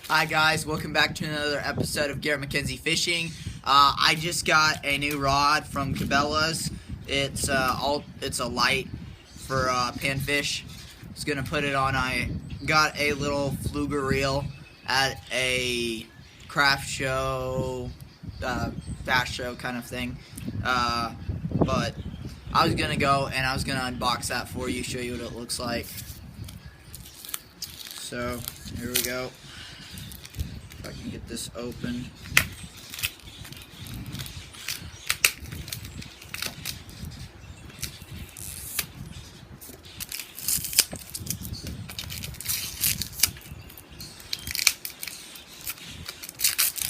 Hi guys, welcome back to another episode of Garrett McKenzie Fishing. I just got a new rod from Cabela's. It's a light for panfish. I was gonna put it on. I got a little fluger reel at a craft show, bass show kind of thing. But I was gonna go and I was gonna unbox that for you, show you what it looks like. So here we go. If I can get this open.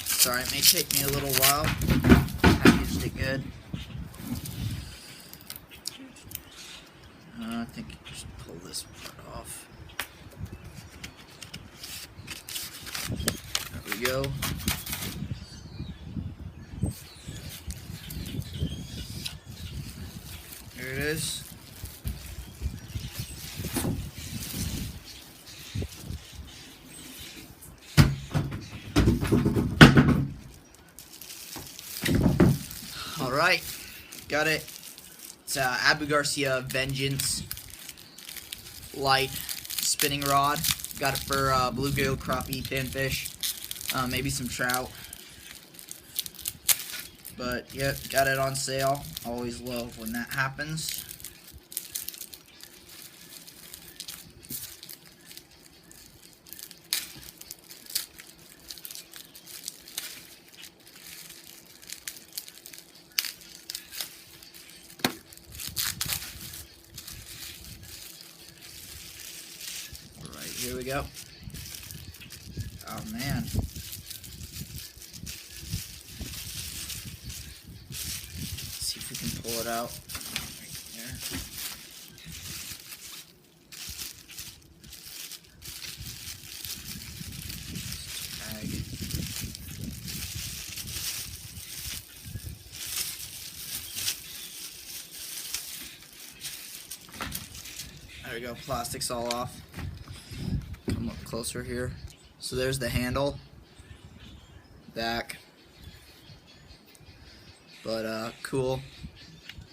Sorry, it may take me a little while. Packaged it good. I think you just pull this part off. There we go. Here it is. Alright, got it. It's Abu Garcia Vengeance light spinning rod. Got it for bluegill, crappie, panfish, maybe some trout. But yep, got it on sale. Always love when that happens. Here we go. Oh man. Let's see if we can pull it out. Right there. Tag. There we go. Plastic's all off. Come up closer here. So there's the handle, back, but cool.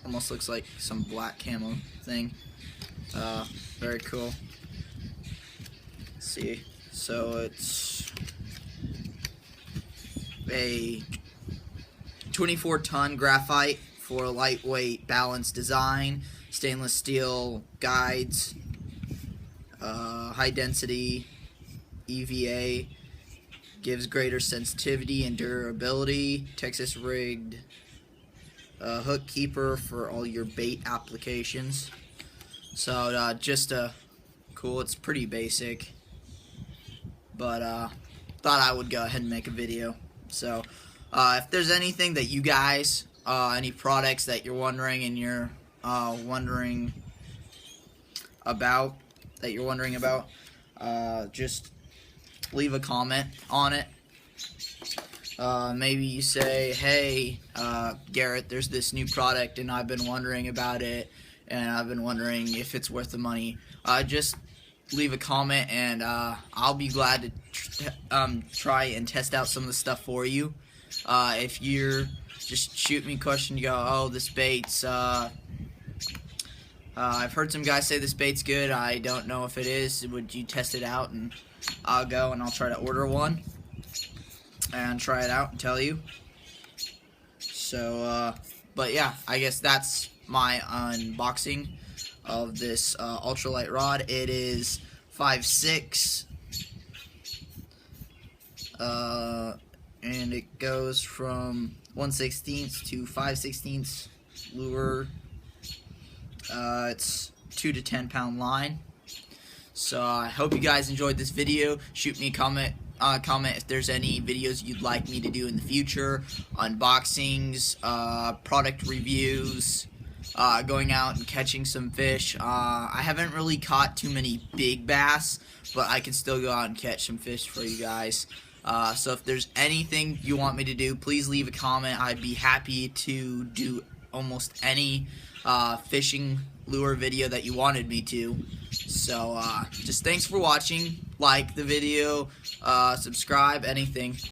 Almost looks like some black camo thing. Very cool. Let's see, so it's a 24-ton graphite for a lightweight, balanced design, stainless steel guides. High density EVA, gives greater sensitivity and durability. Texas rigged hook keeper for all your bait applications. So just cool. It's pretty basic, but thought I would go ahead and make a video. So if there's anything that you guys, any products that you're wondering and you're wondering about, just leave a comment on it. Maybe you say, hey, Garrett, there's this new product and I've been wondering about it and I've been wondering if it's worth the money. Just leave a comment and I'll be glad to try and test out some of the stuff for you. If you're just shoot me a question, you go, oh, this bait's I've heard some guys say this bait's good. I don't know if it is. Would you test it out? And I'll go and I'll try to order one and try it out and tell you. So, but yeah, I guess that's my unboxing of this ultralight rod. It is 5'6", and it goes from 1/16 to 5/16 lure. It's 2 to 10 pound line. So I hope you guys enjoyed this video. Shoot me a comment if there's any videos you'd like me to do in the future, unboxings, product reviews, going out and catching some fish. I haven't really caught too many big bass, but I can still go out and catch some fish for you guys. So if there's anything you want me to do, please leave a comment. I'd be happy to do almost any fishing lure video that you wanted me to. So just thanks for watching. Like the video, subscribe, anything.